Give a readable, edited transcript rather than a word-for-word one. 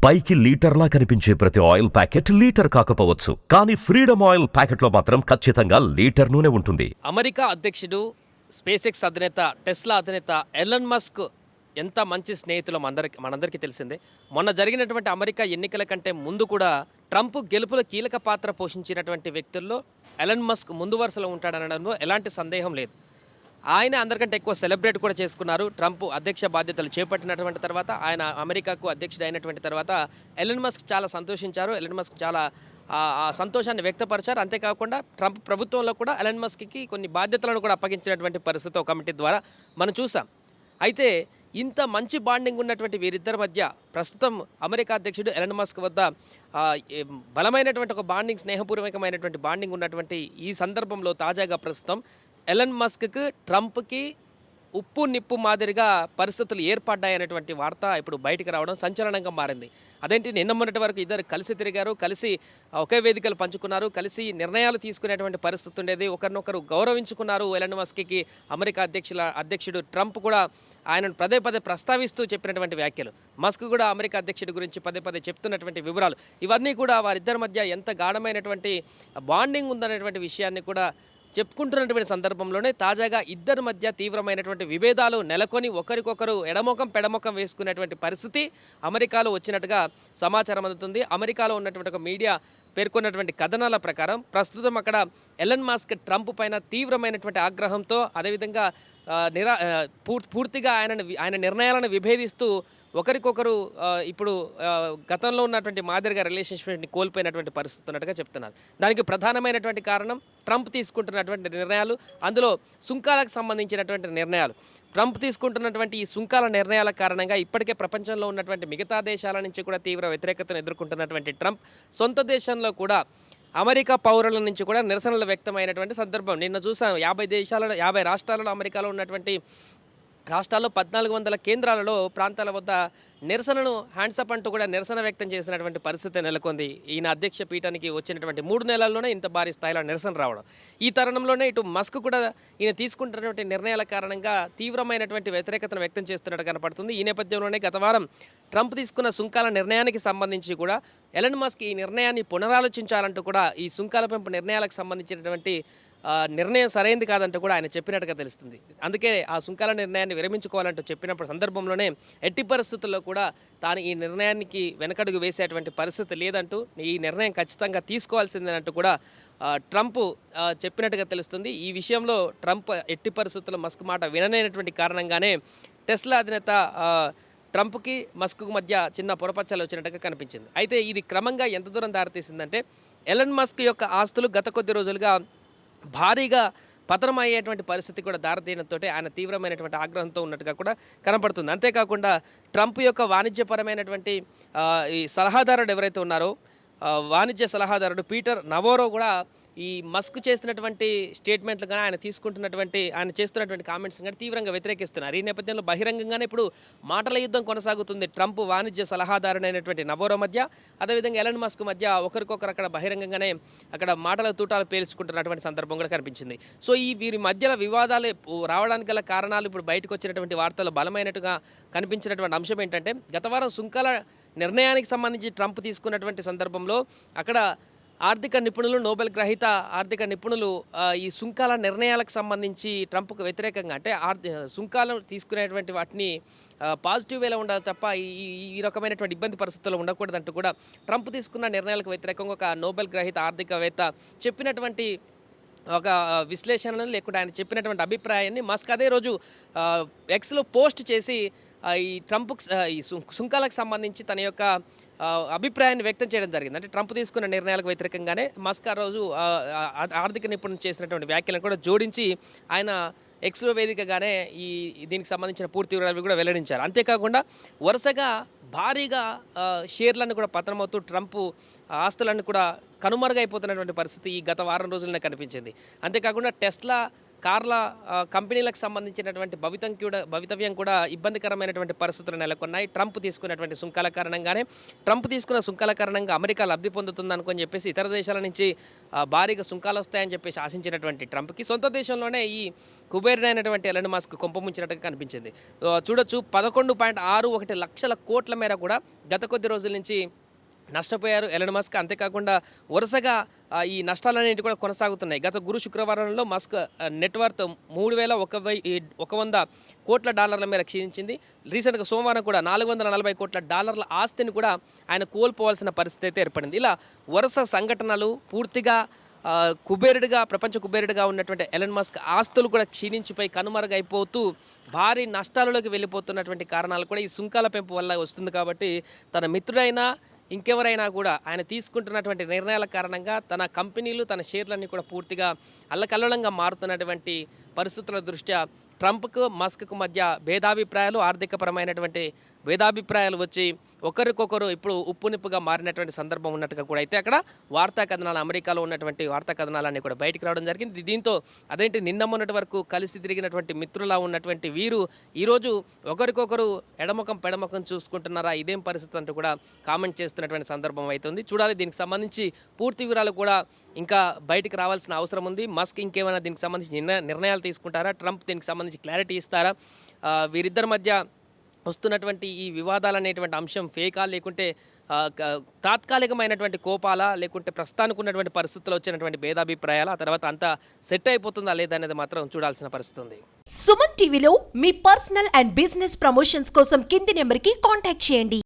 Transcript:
పైకి లీటర్లా కనిపించే ప్రతి ఆయిల్ ప్యాకెట్ లీటర్ కాకపోవచ్చు, కానీ ఫ్రీడమ్ ఆయిల్ ప్యాకెట్లో మాత్రం ఖచ్చితంగా లీటర్ నూనె ఉంటుంది. అమెరికా అధ్యక్షుడు, స్పేస్ ఎక్స్ అధినేత, టెస్లా అధినేత ఎలన్ మస్క్ ఎంత మంచి స్నేహితులు మనందరికీ తెలిసిందే. మొన్న జరిగినటువంటి అమెరికా ఎన్నికల కంటే ముందు కూడా ట్రంప్ గెలుపులో కీలక పాత్ర పోషించినటువంటి వ్యక్తుల్లో ఎలన్ మస్క్ ముందు వరుసలో ఉంటాడనడంలో ఎలాంటి సందేహం లేదు. ఆయన అందరికంటే ఎక్కువ సెలబ్రేట్ కూడా చేసుకున్నారు. ట్రంప్ అధ్యక్ష బాధ్యతలు చేపట్టినటువంటి తర్వాత, ఆయన అమెరికాకు అధ్యక్షుడు అయినటువంటి తర్వాత ఎలన్ మస్క్ చాలా సంతోషించారు. ఎలన్ మస్క్ చాలా ఆ సంతోషాన్ని వ్యక్తపరిచారు. అంతేకాకుండా ట్రంప్ ప్రభుత్వంలో కూడా ఎలన్ మస్క్కి కొన్ని బాధ్యతలను కూడా అప్పగించినటువంటి పరిస్థితి ఒక కమిటీ ద్వారా మనం చూసాం. అయితే ఇంత మంచి బాండింగ్ ఉన్నటువంటి వీరిద్దరి మధ్య ప్రస్తుతం అమెరికా అధ్యక్షుడు ఎలన్ మస్క్ వద్ద బలమైనటువంటి ఒక బాండింగ్, స్నేహపూర్వకమైనటువంటి బాండింగ్ ఉన్నటువంటి ఈ సందర్భంలో తాజాగా ప్రస్తుతం ఎలన్ మస్క్కి ట్రంప్కి ఉప్పు నిప్పు మాదిరిగా పరిస్థితులు ఏర్పడ్డాయనేటువంటి వార్త ఇప్పుడు బయటకు రావడం సంచలనంగా మారింది. అదేంటి, నిన్న మొన్నటి వరకు ఇద్దరు కలిసి తిరిగారు, కలిసి ఒకే వేదికలు పంచుకున్నారు, కలిసి నిర్ణయాలు తీసుకునేటువంటి పరిస్థితి ఉండేది, ఒకరినొకరు గౌరవించుకున్నారు. ఎలన్ మస్క్కి అమెరికా అధ్యక్షుడు ట్రంప్ కూడా ఆయనను పదే పదే ప్రస్తావిస్తూ చెప్పినటువంటి వ్యాఖ్యలు, మస్క్ కూడా అమెరికా అధ్యక్షుడి గురించి పదే పదే చెప్తున్నటువంటి వివరాలు, ఇవన్నీ కూడా వారిద్దరి మధ్య ఎంత గాఢమైనటువంటి బాండింగ్ ఉందనేటువంటి విషయాన్ని కూడా చెప్పుకుంటున్నటువంటి సందర్భంలోనే తాజాగా ఇద్దరి మధ్య తీవ్రమైనటువంటి విభేదాలు నెలకొని ఒకరికొకరు ఎడమొఖం పెడమొఖం వేసుకునేటువంటి పరిస్థితి అమెరికాలో వచ్చినట్టుగా సమాచారం అందుతుంది. అమెరికాలో ఉన్నటువంటి ఒక మీడియా పేర్కొన్నటువంటి కథనాల ప్రకారం ప్రస్తుతం అక్కడ ఎలన్ మస్క్ ట్రంప్ పైన తీవ్రమైనటువంటి ఆగ్రహంతో, అదేవిధంగా పూర్తిగా ఆయన నిర్ణయాలను విభేదిస్తూ ఒకరికొకరు ఇప్పుడు గతంలో ఉన్నటువంటి మాదిరిగా రిలేషన్షిప్ని కోల్పోయినటువంటి పరిస్థితి ఉన్నట్టుగా చెప్తున్నారు. దానికి ప్రధానమైనటువంటి కారణం ట్రంప్ తీసుకుంటున్నటువంటి నిర్ణయాలు, అందులో సుంకాలకు సంబంధించినటువంటి నిర్ణయాలు. ట్రంప్ తీసుకుంటున్నటువంటి ఈ సుంకాల నిర్ణయాల కారణంగా ఇప్పటికే ప్రపంచంలో ఉన్నటువంటి మిగతా దేశాల నుంచి కూడా తీవ్ర వ్యతిరేకతను ఎదుర్కొంటున్నటువంటి ట్రంప్ సొంత దేశంలో కూడా అమెరికా పౌరుల నుంచి కూడా నిరసనలు వ్యక్తమైనటువంటి సందర్భం నిన్న చూసాం. 50 రాష్ట్రాలలో, అమెరికాలో ఉన్నటువంటి రాష్ట్రాల్లో 1400 కేంద్రాలలో, ప్రాంతాల వద్ద నిరసనను హ్యాండ్సప్ అంటూ కూడా నిరసన వ్యక్తం చేసినటువంటి పరిస్థితి నెలకొంది. ఈయన అధ్యక్ష పీఠానికి వచ్చినటువంటి 3 నెలల్లోనే ఇంత భారీ స్థాయిలో నిరసన రావడం, ఈ తరుణంలోనే ఇటు మస్క్ కూడా ఈయన తీసుకుంటున్నటువంటి నిర్ణయాల కారణంగా తీవ్రమైనటువంటి వ్యతిరేకతను వ్యక్తం చేస్తున్నట్టు కనపడుతుంది. ఈ నేపథ్యంలోనే గత వారం ట్రంప్ తీసుకున్న సుంకాల నిర్ణయానికి సంబంధించి కూడా ఎలన్ మస్క్ ఈ నిర్ణయాన్ని పునరాలోచించాలంటూ కూడా, ఈ సుంకాల పెంపు నిర్ణయాలకు సంబంధించినటువంటి నిర్ణయం సరైంది కాదంటూ కూడా ఆయన చెప్పినట్టుగా తెలుస్తుంది. అందుకే ఆ సుంకాల నిర్ణయాన్ని విరమించుకోవాలంటూ చెప్పినప్పుడు సందర్భంలోనే ఎట్టి పరిస్థితుల్లో కూడా తాను ఈ నిర్ణయానికి వెనకడుగు వేసేటువంటి పరిస్థితి లేదంటూ, ఈ నిర్ణయం ఖచ్చితంగా తీసుకోవాల్సిందేనంటూ కూడా ట్రంప్ చెప్పినట్టుగా తెలుస్తుంది. ఈ విషయంలో ట్రంప్ ఎట్టి పరిస్థితుల్లో మస్క్ మాట వినలేనటువంటి కారణంగానే టెస్లా అధినేత ట్రంప్కి మస్క్కు మధ్య చిన్న పొరపచ్చాలు వచ్చినట్టుగా కనిపించింది. అయితే ఇది క్రమంగా ఎంత దూరం దారితీసిందంటే, ఎలన్ మస్క్ యొక్క ఆస్తులు గత కొద్ది రోజులుగా భారీగా పతనం అయ్యేటువంటి పరిస్థితి కూడా దారితీయడంతో ఆయన తీవ్రమైనటువంటి ఆగ్రహంతో ఉన్నట్టుగా కూడా కనపడుతుంది. అంతేకాకుండా ట్రంప్ యొక్క వాణిజ్యపరమైనటువంటి ఈ సలహాదారుడు ఎవరైతే ఉన్నారో, వాణిజ్య సలహాదారుడు పీటర్ నవోరో కూడా ఈ మస్క్ చేస్తున్నటువంటి స్టేట్మెంట్లు కానీ, ఆయన చేస్తున్నటువంటి కామెంట్స్ కానీ తీవ్రంగా వ్యతిరేకిస్తున్నారు. ఈ నేపథ్యంలో బహిరంగంగానే ఇప్పుడు మాటల యుద్ధం కొనసాగుతుంది ట్రంప్ వాణిజ్య సలహాదారుడైనటువంటి నవోరో మధ్య, అదేవిధంగా ఎలన్ మస్క్ మధ్య ఒకరికొకరు అక్కడ బహిరంగంగానే అక్కడ మాటల తూటాలు పేల్చుకుంటున్నటువంటి సందర్భం కూడా కనిపించింది. సో వీరి మధ్యలో వివాదాలు రావడానికి గల కారణాలు ఇప్పుడు బయటకు వచ్చినటువంటి వార్తలు బలమైనట్టుగా కనిపించినటువంటి అంశం ఏంటంటే, గత వారం సుంకాల నిర్ణయానికి సంబంధించి ట్రంప్ తీసుకున్నటువంటి సందర్భంలో అక్కడ ఆర్థిక నిపుణులు, నోబెల్ గ్రహీత ఆర్థిక నిపుణులు ఈ సుంకాల నిర్ణయాలకు సంబంధించి ట్రంప్కు వ్యతిరేకంగా, అంటే సుంకాలను తీసుకునేటువంటి వాటిని పాజిటివ్ వేలో ఉండాలి తప్ప ఈ రకమైనటువంటి ఇబ్బంది పరిస్థితుల్లో ఉండకూడదంటూ కూడా ట్రంప్ తీసుకున్న నిర్ణయాలకు వ్యతిరేకంగా ఒక నోబెల్ గ్రహీత ఆర్థికవేత్త చెప్పినటువంటి ఒక విశ్లేషణను, లేకుంటే ఆయన చెప్పినటువంటి అభిప్రాయాన్ని మస్క్ అదే రోజు ఎక్స్లో పోస్ట్ చేసి ఈ ట్రంప్కి ఈ సుంకాలకు సంబంధించి తన యొక్క అభిప్రాయాన్ని వ్యక్తం చేయడం జరిగింది. అంటే ట్రంప్ తీసుకున్న నిర్ణయాలకు వ్యతిరేకంగానే మస్క్ ఆ రోజు ఆర్థిక నిపుణులు చేసినటువంటి వ్యాఖ్యలను కూడా జోడించి ఆయన ఎక్స్లో వేదికగానే దీనికి సంబంధించిన పూర్తి వివరాలు కూడా వెల్లడించారు. అంతేకాకుండా వరుసగా భారీగా షేర్లను కూడా పతనమవుతూ ట్రంప్ ఆస్తులను కూడా కనుమరుగైపోతున్నటువంటి పరిస్థితి ఈ గత వారం రోజులనే కనిపించింది. అంతేకాకుండా టెస్లా కార్ల కంపెనీలకు సంబంధించినటువంటి భవితవ్యం కూడా ఇబ్బందికరమైనటువంటి పరిస్థితులు నెలకొన్నాయి. ట్రంప్ తీసుకున్నటువంటి సుంకాల కారణంగానే ట్రంప్ తీసుకున్న సుంకాల కారణంగా అమెరికా లబ్ధి పొందుతుంది అనుకొని చెప్పేసి ఇతర దేశాల నుంచి భారీగా సుంకాలు వస్తాయని చెప్పేసి ఆశించినటువంటి ట్రంప్కి సొంత దేశంలోనే ఈ కుబేరుడైనటువంటి ఎలన్ మస్క్ కొంపముంచినట్టుగా కనిపించింది. చూడొచ్చు 11.61 లక్షల కోట్ల మేర కూడా గత కొద్ది రోజుల నుంచి నష్టపోయారు ఎలన్ మస్క్. అంతేకాకుండా వరుసగా ఈ నష్టాలన్నింటి కూడా కొనసాగుతున్నాయి. గత శుక్రవారంలో మస్క్ నెట్వర్త్ $3,100 కోట్ల మేర క్షీణించింది. రీసెంట్గా సోమవారం కూడా $440 కోట్ల ఆస్తిని కూడా ఆయన కోల్పోవాల్సిన పరిస్థితి అయితే ఏర్పడింది. ఇలా వరుస సంఘటనలు పూర్తిగా ప్రపంచ కుబేరుడిగా ఉన్నటువంటి ఎలన్ మస్క్ ఆస్తులు కూడా క్షీణించిపోయి కనుమరుగైపోతూ భారీ నష్టాలలోకి వెళ్ళిపోతున్నటువంటి కారణాలు కూడా ఈ సుంకాల పెంపు వల్ల వస్తుంది. కాబట్టి తన మిత్రుడైనా ఇంకెవరైనా కూడా ఆయన తీసుకుంటున్నటువంటి నిర్ణయాల కారణంగా తన కంపెనీలు తన షేర్లన్నీ కూడా పూర్తిగా అల్లకల్లోలంగా మారుతున్నటువంటి పరిస్థితుల దృష్ట్యా ట్రంప్కు మస్క్కు మధ్య భేదాభిప్రాయాలు ఆర్థికపరమైనటువంటి భేదాభిప్రాయాలు వచ్చి ఒకరికొకరు ఇప్పుడు ఉప్పునిప్పుగా మారినటువంటి సందర్భం ఉన్నట్టుగా కూడా అయితే అక్కడ వార్తా కథనాలు అమెరికాలో ఉన్నటువంటి వార్తా కథనాలన్నీ కూడా బయటికి రావడం జరిగింది. దీంతో అదేంటి నిన్న మొన్నటి వరకు కలిసి తిరిగినటువంటి మిత్రులా ఉన్నటువంటి వీరు ఈరోజు ఒకరికొకరు ఎడముఖం పెడముఖం చూసుకుంటున్నారా, ఇదేం పరిస్థితి అంటూ కూడా కామెంట్ చేస్తున్నటువంటి సందర్భం అవుతుంది. చూడాలి, దీనికి సంబంధించి పూర్తి వివరాలు కూడా ఇంకా బయటికి రావాల్సిన అవసరం ఉంది. మస్క్ ఇంకేమైనా దీనికి సంబంధించి నిర్ణయాలు తీసుకుంటారా, ట్రంప్ దీనికి సంబంధించి క్లారిటీ ఇస్తారా, వీరిద్దరి మధ్య వస్తున్నటువంటి ఈ వివాదాలు అనేటువంటి అంశం ఫేకా లేకుంటే తాత్కాలికమైనటువంటి కోపాలా లేకుంటే ప్రస్తుతానికి ఉన్నటువంటి పరిస్థితుల్లో వచ్చినటువంటి భేదాభిప్రాయాలు ఆ తర్వాత అంతా సెట్ అయిపోతుందా లేదా అనేది మాత్రం చూడాల్సిన పరిస్థితి ఉంది. సుమన్ టీవీలో మీ పర్సనల్ అండ్ బిజినెస్ ప్రమోషన్స్ కోసం కింది నెంబర్కి కాంటాక్ట్ చేయండి.